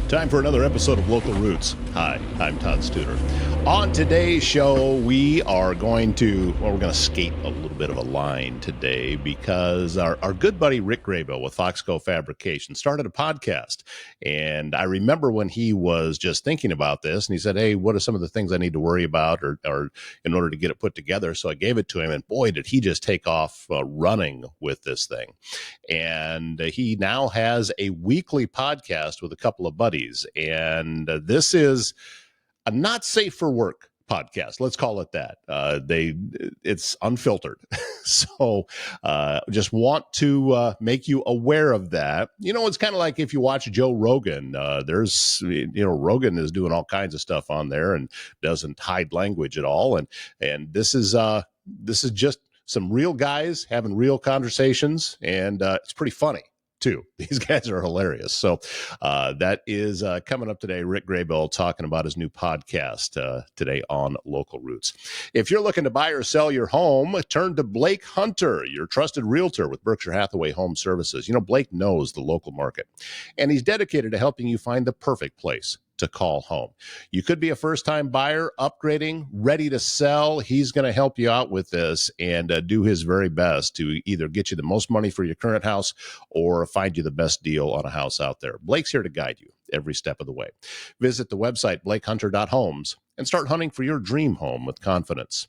Time for another episode of Local Roots. Hi, I'm Todd Studer. On today's show, we're going to skate a little bit of a line today because our good buddy Rick Graybill with FoxCo Fabrication started a podcast. And I remember when he was just thinking about this and he said, hey, what are some of the things I need to worry about or in order to get it put together? So I gave it to him and boy, did he just take off running with this thing. And he now has a weekly podcast with a couple of buddies. And this is a not safe for work podcast. Let's call it that. It's unfiltered. So just want to make you aware of that. You know, it's kind of like if you watch Joe Rogan, Rogan is doing all kinds of stuff on there and doesn't hide language at all. And this is just some real guys having real conversations, and it's pretty funny too. These guys are hilarious. So that is coming up today. Rick Graybill talking about his new podcast today on Local Roots. If you're looking to buy or sell your home, turn to Blake Hunter, your trusted realtor with Berkshire Hathaway Home Services. You know, Blake knows the local market, and he's dedicated to helping you find the perfect place to call home. You could be a first-time buyer, upgrading, ready to sell. He's going to help you out with this and do his very best to either get you the most money for your current house or find you the best deal on a house out there. Blake's here to guide you every step of the way. Visit the website blakehunter.homes and start hunting for your dream home with confidence.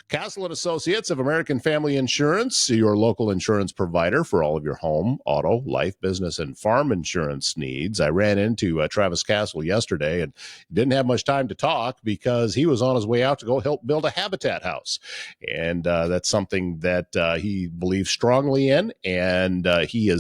Castle & Associates of American Family Insurance, your local insurance provider for all of your home, auto, life, business, and farm insurance needs. I ran into Travis Castle yesterday and didn't have much time to talk because he was on his way out to go help build a habitat house. And that's something that he believes strongly in, and he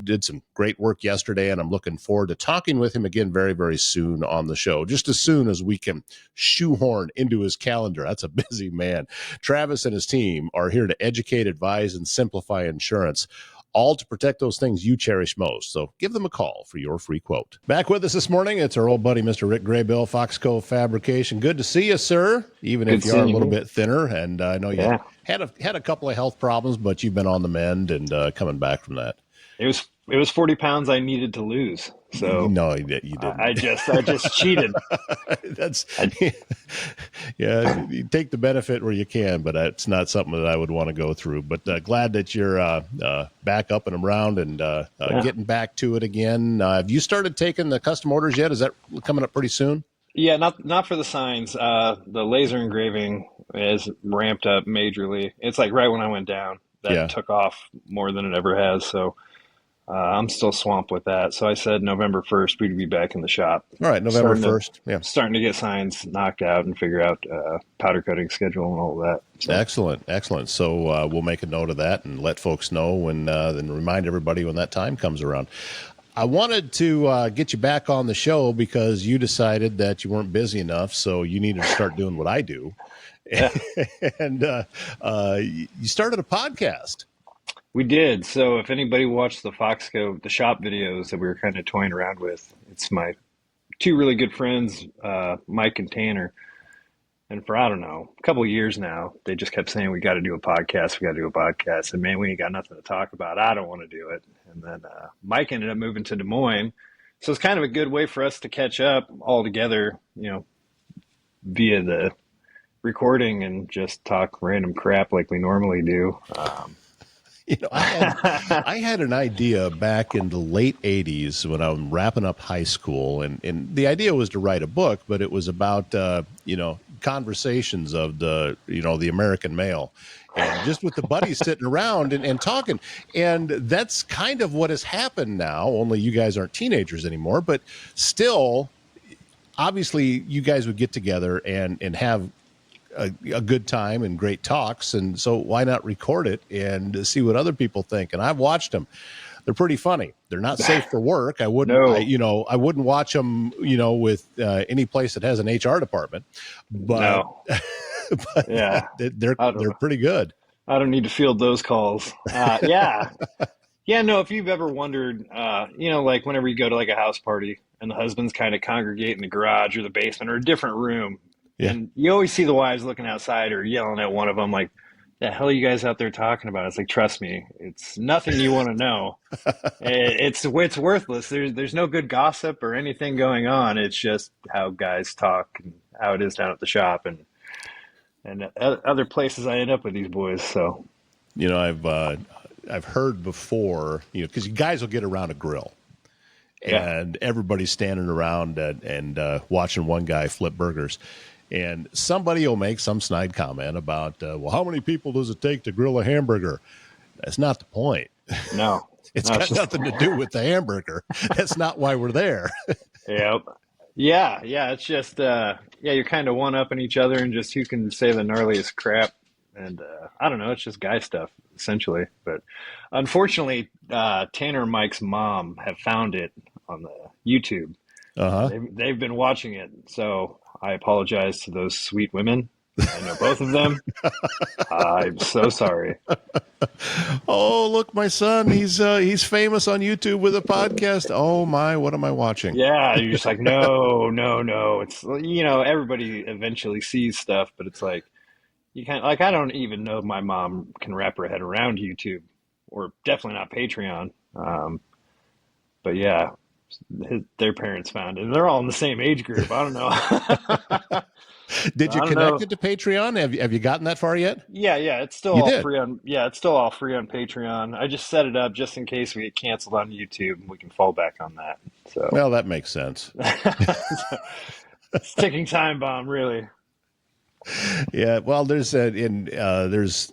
did some great work yesterday, and I'm looking forward to talking with him again very, very soon on the show, just as soon as we can shoehorn into his calendar. That's a busy man. Travis and his team are here to educate, advise, and simplify insurance, all to protect those things you cherish most. So give them a call for your free quote. Back with us this morning, it's our old buddy, Mr. Rick Graybill, FoxCo Fabrication. Good to see you, sir, even if you are a little bit thinner. And I know you had a couple of health problems, but you've been on the mend and coming back from that. It was 40 pounds I needed to lose. So no, you didn't. I just cheated. You take the benefit where you can, but it's not something that I would want to go through. But glad that you're back up and around and getting back to it again. Have you started taking the custom orders yet? Is that coming up pretty soon? Yeah, not for the signs. The laser engraving is ramped up majorly. It's like right when I went down, that took off more than it ever has. So I'm still swamped with that. So I said November 1st, we'd be back in the shop. All right, November 1st. Yeah. Starting to get signs knocked out and figure out powder coating schedule and all of that. So. Excellent. So we'll make a note of that and let folks know when, then remind everybody when that time comes around. I wanted to get you back on the show because you decided that you weren't busy enough, so you needed to start doing what I do. Yeah. And you started a podcast. We did. So if anybody watched the FoxCo, the shop videos that we were kind of toying around with, it's my two really good friends, Mike and Tanner. And for, I don't know, a couple of years now, they just kept saying, we got to do a podcast. And man, we ain't got nothing to talk about. I don't want to do it. And then Mike ended up moving to Des Moines. So it's kind of a good way for us to catch up all together, via the recording and just talk random crap like we normally do. I had an idea back in the late 80s when I was wrapping up high school, and the idea was to write a book, but it was about, conversations of the American male, and just with the buddies sitting around and talking. And that's kind of what has happened now, only you guys aren't teenagers anymore, but still, obviously, you guys would get together and have a good time and great talks, and so why not record it and see what other people think? And I've watched them; they're pretty funny. They're not safe for work. I wouldn't, I wouldn't watch them, with any place that has an HR department. But, but yeah, they're pretty good. I don't need to field those calls. Yeah. No. If you've ever wondered, like whenever you go to like a house party and the husbands kind of congregate in the garage or the basement or a different room. Yeah. And you always see the wives looking outside or yelling at one of them like, the hell are you guys out there talking about? It's like, trust me, it's nothing you want to know. It's worthless. There's no good gossip or anything going on. It's just how guys talk and how it is down at the shop and other places I end up with these boys. So I've heard before, because you guys will get around a grill yeah, and everybody's standing around and watching one guy flip burgers. And somebody will make some snide comment about, well, how many people does it take to grill a hamburger? That's not the point. no, It's no, it's got just nothing to do with the hamburger. That's not why we're there. yep. Yeah. It's just you're kind of one upping each other and just who can say the gnarliest crap. And I don't know, it's just guy stuff essentially. But unfortunately, Tanner and Mike's mom have found it on the YouTube. Uh-huh. They've been watching it, so I apologize to those sweet women. I know both of them. I'm so sorry. Oh, look, my son, he's famous on YouTube with a podcast. Oh my, what am I watching? Yeah, you're just like, no, no, no. It's everybody eventually sees stuff, but it's like you can't like I don't even know if my mom can wrap her head around YouTube or definitely not Patreon. But yeah, their parents found it. They're all in the same age group. I don't know. Did you I don't connect know. it to Patreon? Have you gotten that far yet? Yeah, it's still You all did. free on it's still all free on Patreon. I just set it up just in case we get canceled on YouTube. We can fall back on that. So Well, that makes sense. it's ticking time bomb, really. Yeah, well, there's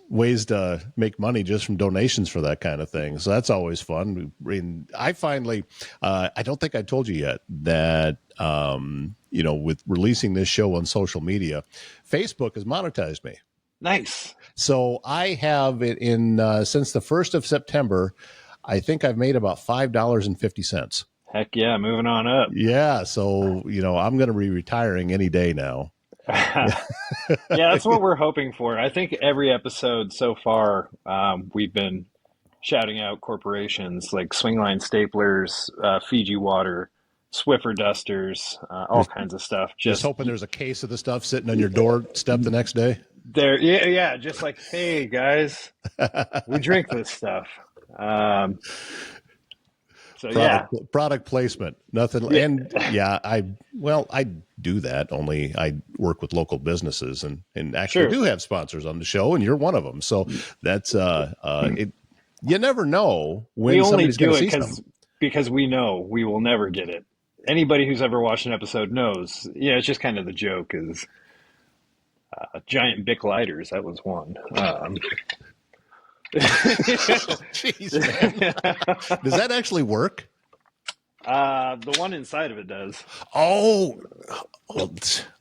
ways to make money just from donations for that kind of thing. So that's always fun. I mean, I finally, I don't think I told you yet that, with releasing this show on social media, Facebook has monetized me. Nice. So I have it in since the 1st of September. I think I've made about $5.50. Heck yeah, moving on up. Yeah, so I'm going to be retiring any day now. Yeah, that's what we're hoping for. I think every episode so far, we've been shouting out corporations like Swingline Staplers, Fiji Water, Swiffer Dusters, all kinds of stuff. Just hoping there's a case of the stuff sitting on your doorstep the next day. Yeah, just like, hey guys, we drink this stuff. So product placement, nothing. yeah, And yeah, I do that. Only I work with local businesses and actually sure. do have sponsors on the show, and you're one of them. So that's it. You never know We when only somebody's going do to it see something. because we know we will never get it. Anybody who's ever watched an episode knows. Yeah, it's just kind of the joke is giant Bic lighters. That was one. Jeez, man. Does that actually work? The one inside of it does. Oh, well,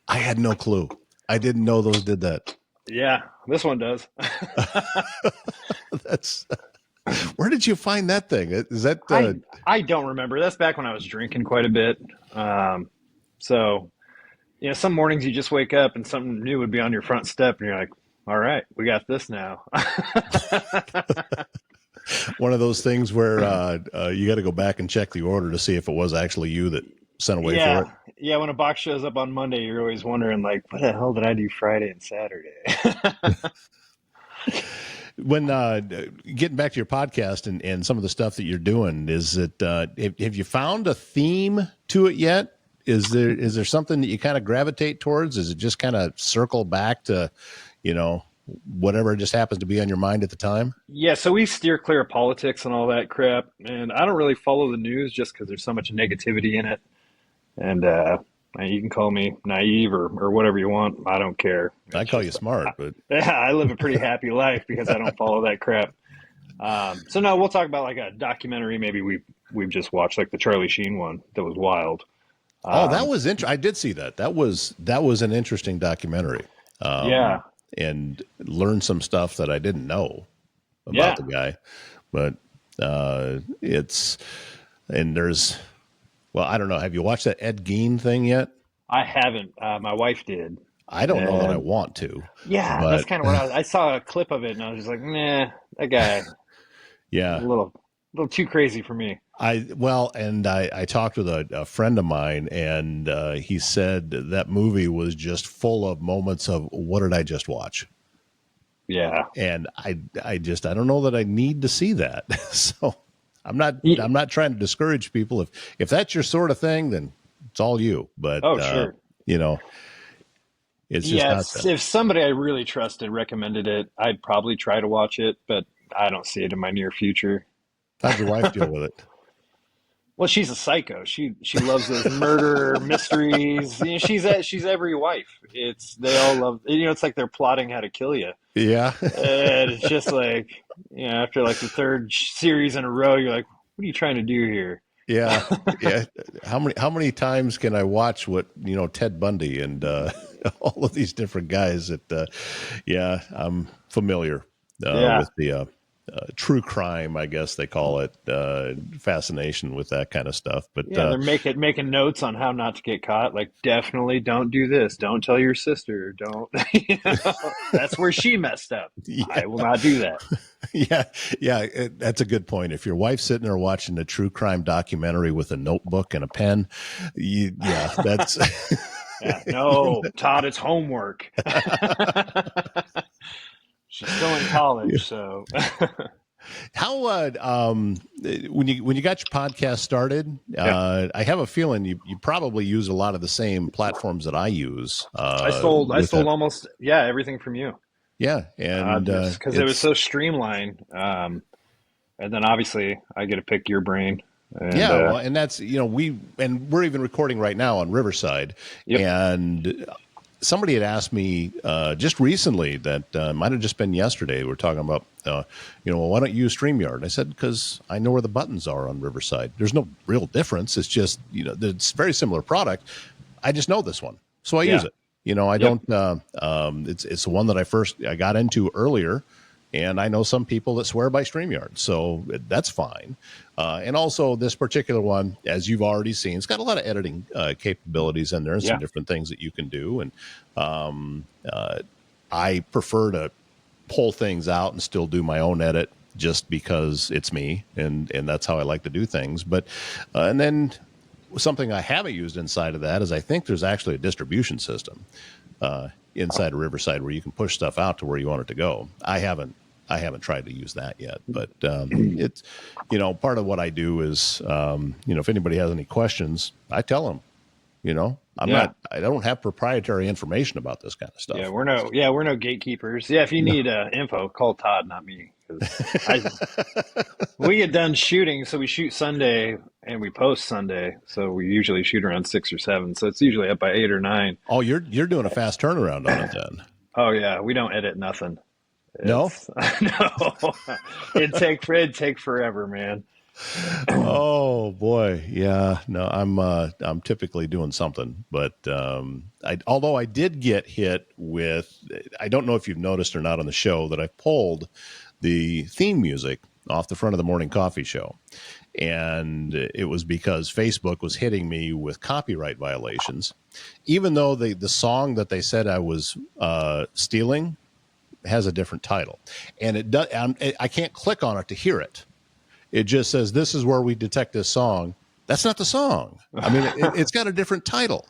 I had no clue. I didn't know those did that. Yeah, this one does. That's where did you find that thing? Is that I don't remember. That's back when I was drinking quite a bit. So some mornings you just wake up and something new would be on your front step, and you're like, "All right, we got this now." one of those things where you got to go back and check the order to see if it was actually you that sent away for it? Yeah. When a box shows up on Monday, you're always wondering, like, what the hell did I do Friday and Saturday? When getting back to your podcast and some of the stuff that you're doing, is it have you found a theme to it yet? Is there something that you kind of gravitate towards? Is it just kind of circle back to, whatever just happens to be on your mind at the time? Yeah, so we steer clear of politics and all that crap, and I don't really follow the news just because there's so much negativity in it. And you can call me naive or whatever you want. I don't care. I call you smart, but I live a pretty happy life because I don't follow that crap. So no, we'll talk about like a documentary. Maybe we've just watched like the Charlie Sheen one that was wild. that was interesting. I did see that. That was an interesting documentary. Yeah, And learned some stuff that I didn't know about yeah. the guy. But there's, well, I don't know. Have you watched that Ed Gein thing yet? I haven't. My wife did. I don't know that I And want to, yeah, that's but kind of what I saw a clip of it, and I was just like, nah, that guy yeah, a little too crazy for me. I talked with a friend of mine, and he said that movie was just full of moments of what did I just watch? Yeah. and I don't know that I need to see that. So Ye- I'm not trying to discourage people. If that's your sort of thing, then it's all you. But Oh, sure. you know, it's just Yeah, not that. if somebody I really trusted recommended it, I'd probably try to watch it, but I don't see it in my near future. How'd your wife deal with it? Well, she's a psycho. She loves those murder mysteries. You know, she's every wife. It's they all love. You know, it's like they're plotting how to kill you, Yeah. and it's just like, you know, after like the third series in a row, you're like, what are you trying to do here? Yeah, yeah. How many times can I watch what Ted Bundy and all of these different guys that yeah, I'm familiar Yeah. with the true crime, I guess they call it, fascination with that kind of stuff. But Yeah, they're making notes on how not to get caught. Like, definitely don't do this. Don't tell your sister. Don't. You know, that's where she messed up. yeah, I will not do that. yeah, yeah, that's a good point. If your wife's sitting there watching a true crime documentary with a notebook and a pen, yeah, that's Yeah, no, Todd, it's homework. She's still in college, so How when you got your podcast started, yeah. I have a feeling you probably use a lot of the same platforms that I use I with stole that. almost everything from you. Yeah, and Just because it was it's so streamlined. And then obviously I get to pick your brain, and yeah, well, and that's we're even recording right now on Riverside, yep, and somebody had asked me just recently that might have just been yesterday. We're talking about, well, why don't you use StreamYard? I said, because I know where the buttons are on Riverside. There's no real difference. It's just, it's a very similar product. I just know this one, so I use yeah, it. I yep, don't. It's the one that I got into earlier, and I know some people that swear by StreamYard, so that's fine. And also, this particular one, as you've already seen, it's got a lot of editing capabilities in there and some yeah, different things that you can do. And I prefer to pull things out and still do my own edit just because it's me and that's how I like to do things. But and then something I haven't used inside of that is I think there's actually a distribution system inside of Riverside where you can push stuff out to where you want it to go. I haven't tried to use that yet, but it's part of what I do is if anybody has any questions, I tell them. yeah. I don't have proprietary information about this kind of Yeah, stuff. we're no gatekeepers. Yeah, if you No. need info, call Todd, not me, because I we get done shooting, so we shoot Sunday and we post Sunday, so we usually shoot around 6 or 7, so it's usually up by 8 or 9. Oh, you're doing a fast turnaround on it then. Oh yeah, we don't edit nothing. No? It's no, it'd take forever, man. Oh boy. Yeah. No, I'm typically doing something, but although I did get hit with, I don't know if you've noticed or not on the show that I pulled the theme music off the front of the morning coffee show. And it was because Facebook was hitting me with copyright violations, even though the song that they said I was stealing has a different title, and it does. I can't click on it to hear it. It just says this is where we detect this song. That's not the song. I mean, it's got a different title,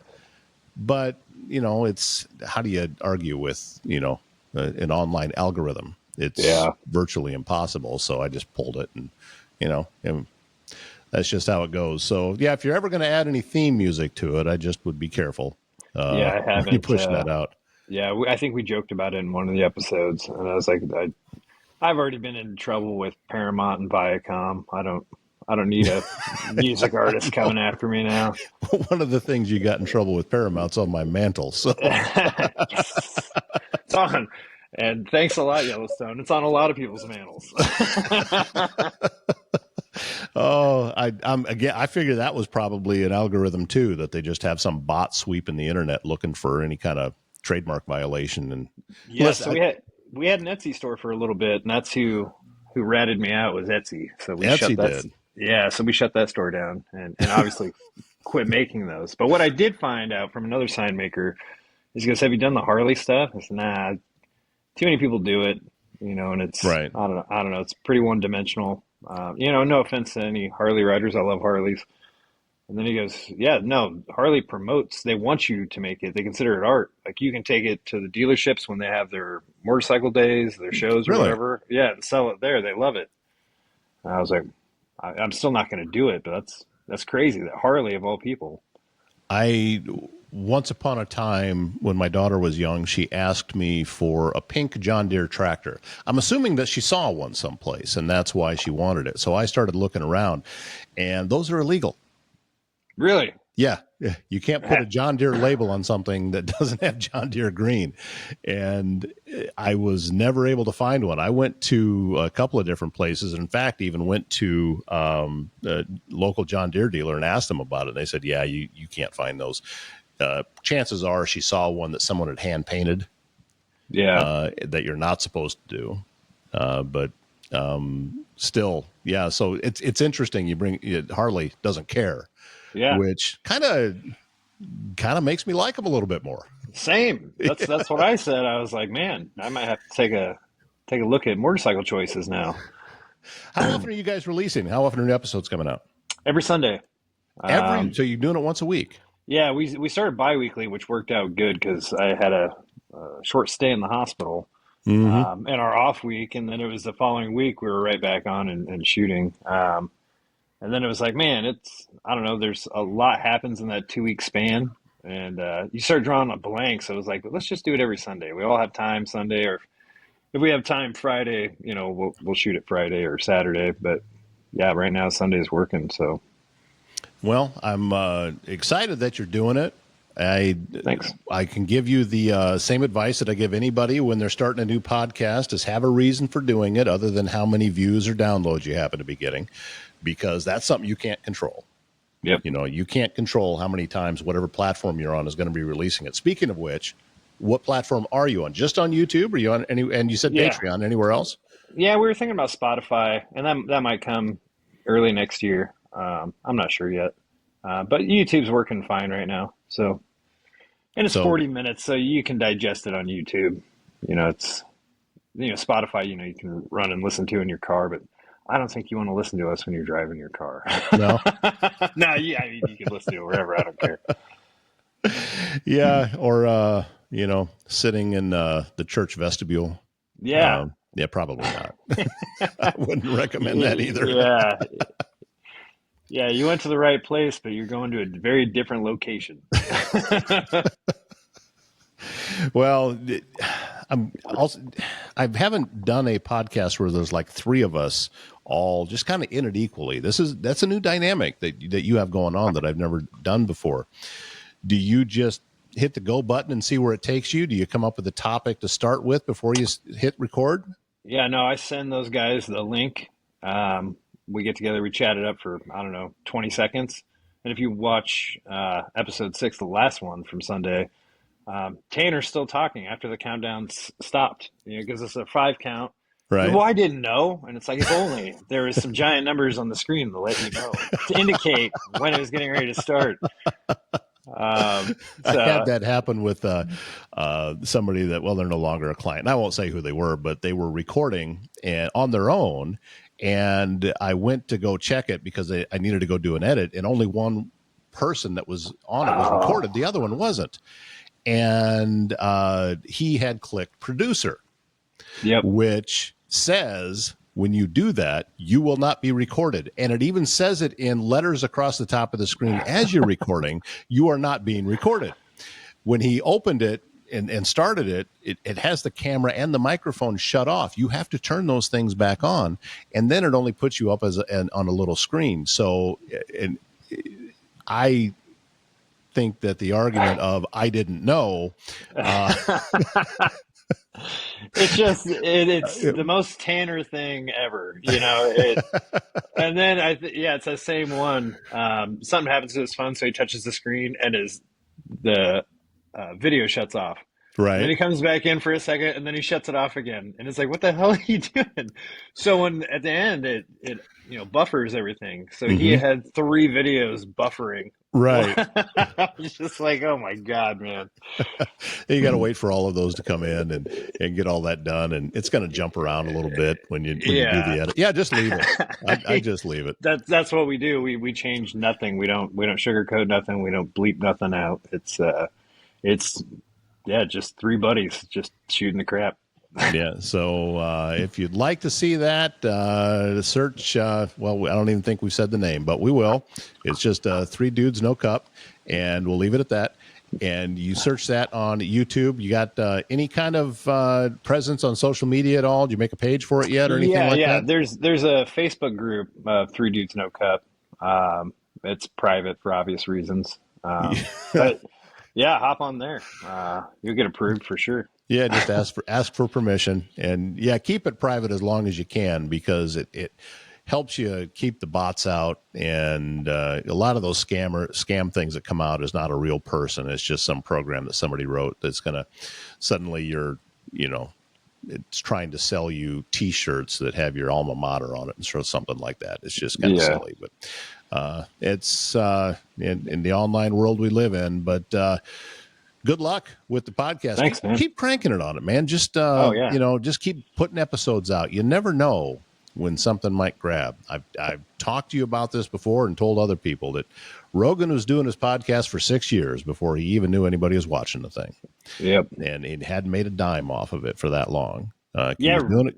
but it's how do you argue with an online algorithm? It's Yeah, virtually impossible. So I just pulled it, and that's just how it goes. So yeah, if you're ever going to add any theme music to it, I just would be careful yeah, I when you haven't. push that out. Yeah, I think we joked about it in one of the episodes, and I was like, I've already been in trouble with Paramount and Viacom. I don't need a music artist coming after me now. One of the things you got in trouble with Paramount's on my mantle. So, Yes, it's on, and thanks a lot, Yellowstone. It's on a lot of people's mantles. oh, I figure that was probably an algorithm too, that they just have some bot sweeping the internet looking for any kind of trademark violation. And Yeah, listen, so we had an Etsy store for a little bit, and that's who ratted me out was Etsy. So we shut Etsy that. did. Yeah, so we shut that store down, and obviously quit making those. But what I did find out from another sign maker is he goes, "Have you done the Harley stuff?" I said, "Nah, too many people do it, and it's Right. I don't know, it's pretty one dimensional. No offense to any Harley riders, I love Harleys, And then he goes, yeah, no, Harley promotes, they want you to make it. They consider it art. Like you can take it to the dealerships when they have their motorcycle days, their shows or Really? whatever. Yeah, and sell it there. They love it. And I was like, I'm still not going to do it, but that's crazy that Harley of all people. I once upon a time when my daughter was young, she asked me for a pink John Deere tractor. I'm assuming that she saw one someplace and that's why she wanted it. So I started looking around, and those are illegal. Really? Yeah, you can't put a John Deere label on something that doesn't have John Deere green. And I was never able to find one. I went to a couple of different places. In fact, even went to a local John Deere dealer and asked them about it. They said, yeah, you can't find those. Chances are she saw one that someone had hand painted Yeah. that you're not supposed to do. But still, yeah. So it's interesting. Harley doesn't care, Yeah. which kind of makes me like him a little bit more. Same. That's what I said. I was like, man, I might have to take a look at motorcycle choices now. How often are you guys releasing? How often are new episodes coming out? Every Sunday. So you're doing it once a week. Yeah, we started bi-weekly, which worked out good because I had a short stay in the hospital and our off week, and then it was the following week we were right back on and shooting. And then it was like, man, I don't know, there's a lot happens in that 2 week span, and you start drawing a blank. So it was like, let's just do it every Sunday. We all have time Sunday, or if we have time Friday, we'll shoot it Friday or Saturday. But yeah, right now Sunday's working, so. Well, I'm excited that you're doing it. Thanks. I can give you the same advice that I give anybody when they're starting a new podcast: is have a reason for doing it other than how many views or downloads you happen to be getting, because that's something you can't control. Yep. You can't control how many times whatever platform you're on is going to be releasing it. Speaking of which, what platform are you on? Just on YouTube? Are you on any? And you said Patreon. Anywhere else? Yeah, we were thinking about Spotify, and that might come early next year. I'm not sure yet, but YouTube's working fine right now. So, and it's 40 minutes, so you can digest it on YouTube. It's Spotify. You can run and listen to in your car, but I don't think you want to listen to us when you're driving your car. No. No, yeah, I mean, you can listen to it wherever. I don't care. Yeah, or sitting in the church vestibule. Yeah. Yeah, probably not. I wouldn't recommend that either. Yeah. Yeah, you went to the right place, but you're going to a very different location. Well, I haven't done a podcast where there's like three of us all just kind of in it equally. That's a new dynamic that you have going on that I've never done before. Do you just hit the go button and see where it takes you? Do you come up with a topic to start with before you hit record? Yeah, no, I send those guys the link. We get together, we chat it up for, I don't know, 20 seconds. And if you watch episode 6, the last one from Sunday, Tanner's still talking after the countdown stopped. It gives us a 5 count. Right. Well, I didn't know. And it's like, if only there was some giant numbers on the screen to let you know, to indicate when it was getting ready to start. I had that happen with somebody that, well, they're no longer a client. And I won't say who they were, but they were recording and on their own. And I went to go check it because I needed to go do an edit, and only one person that was on it was recorded. The other one wasn't. And he had clicked producer, which says when you do that, you will not be recorded. And it even says it in letters across the top of the screen as you're recording, you are not being recorded. When he opened it and started it has the camera and the microphone shut off. You have to turn those things back on, and then it only puts you up on a little screen. So, and I think that the argument of I didn't know. It's the most Tanner thing ever, and then it's the same one. Something happens to his phone, so he touches the screen and the video shuts off. And then Right. he comes back in for a second, and then he shuts it off again. And it's like, what the hell are you doing? So when at the end it buffers everything. So he Hmm. had 3 videos buffering. Right. I was just like, oh my God, man. You got to wait for all of those to come in and get all that done, and it's going to jump around a little bit when you do the Yeah. edit. Yeah, just leave it. I just leave it. That's what we do. We change nothing. We don't sugarcoat nothing. We don't bleep nothing out. It's yeah, just 3 buddies just shooting the crap. Yeah. So if you'd like to see that, search. Well, I don't even think we've said the name, but we will. It's just 3 dudes, no cup, and we'll leave it at that. And you search that on YouTube. You got any kind of presence on social media at all? Did you make a page for it yet, or anything Yeah, like yeah. that? There's a Facebook group, 3 dudes no cup. It's private for obvious reasons. But yeah, hop on there. You'll get approved for sure. Yeah, just ask for permission, and yeah, keep it private as long as you can, because it helps you keep the bots out, and a lot of those scam things that come out is not a real person. It's just some program that somebody wrote that's gonna suddenly it's trying to sell you T-shirts that have your alma mater on it and sort of something like that. It's just kind of Yeah. silly, but it's in the online world we live in. But good luck with the podcast. Thanks, man. Keep cranking it on it, man. Just Oh yeah. just keep putting episodes out. You never know when something might grab. I've talked to you about this before and told other people that Rogan was doing his podcast for 6 years before he even knew anybody was watching the thing, Yep. and he hadn't made a dime off of it for that long. He Yeah, was doing it.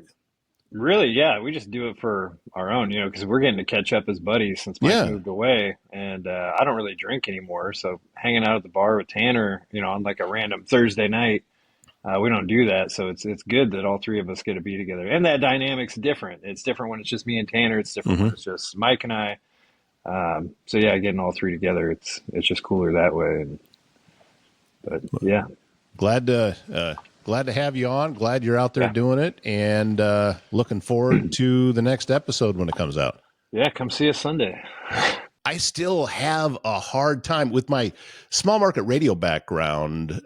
really, yeah. We just do it for our own, because we're getting to catch up as buddies since Mike Yeah. moved away, and I don't really drink anymore. So hanging out at the bar with Tanner, on like a random Thursday night, we don't do that. So it's good that all 3 of us get to be together, and that dynamic's different. It's different when it's just me and Tanner. It's different Hmm. when it's just Mike and I. So yeah, getting all 3 together, it's just cooler that way. But yeah, Glad to have you on. Glad you're out there yeah, doing it, and looking forward to the next episode when it comes out. yeah. Come see us Sunday. I still have a hard time with my small market radio background.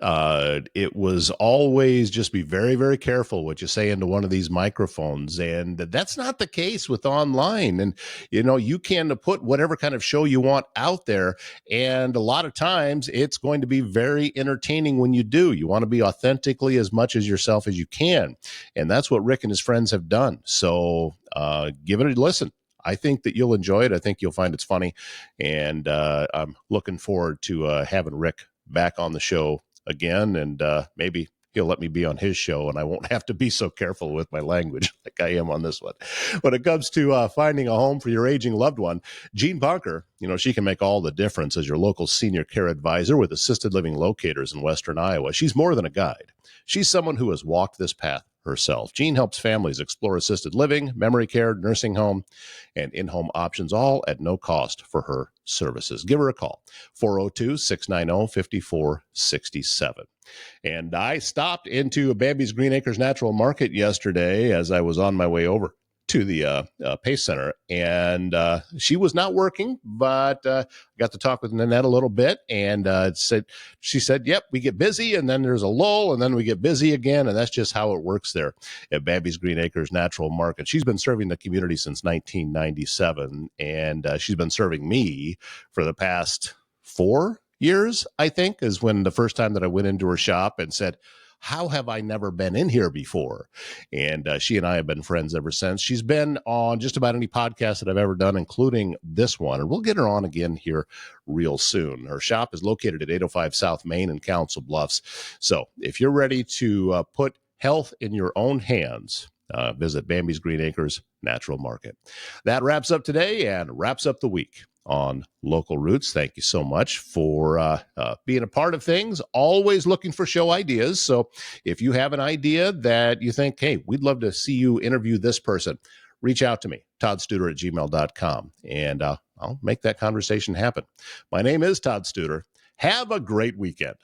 It was always just be very, very careful what you say into one of these microphones. And that's not the case with online. And, you can put whatever kind of show you want out there. And a lot of times it's going to be very entertaining when you do. You want to be authentically as much as yourself as you can. And that's what Rick and his friends have done. So give it a listen. I think that you'll enjoy it. I think you'll find it's funny. And I'm looking forward to having Rick back on the show again. And maybe he'll let me be on his show, and I won't have to be so careful with my language like I am on this one. When it comes to finding a home for your aging loved one, Jean Bunker, she can make all the difference as your local senior care advisor with assisted living locators in Western Iowa. She's more than a guide. She's someone who has walked this path herself. Jean helps families explore assisted living, memory care, nursing home, and in-home options, all at no cost for her services. Give her a call, 402-690-5467. And I stopped into Bambi's Green Acres Natural Market yesterday as I was on my way over to the Pace Center, and she was not working, but got to talk with Nanette a little bit, and she said, yep, we get busy, and then there's a lull, and then we get busy again, and that's just how it works there at Bambi's Green Acres Natural Market. She's been serving the community since 1997, and she's been serving me for the past 4 years, I think, is when the first time that I went into her shop and said, how have I never been in here before? And she and I have been friends ever since. She's been on just about any podcast that I've ever done, including this one. And we'll get her on again here real soon. Her shop is located at 805 South Main in Council Bluffs. So if you're ready to put health in your own hands, visit Bambi's Green Acres Natural Market. That wraps up today and wraps up the week on Local Roots. Thank you so much for being a part of things. Always looking for show ideas. So if you have an idea that you think, hey, we'd love to see you interview this person, reach out to me, toddstuder@gmail.com, and I'll make that conversation happen. My name is Todd Studer. Have a great weekend.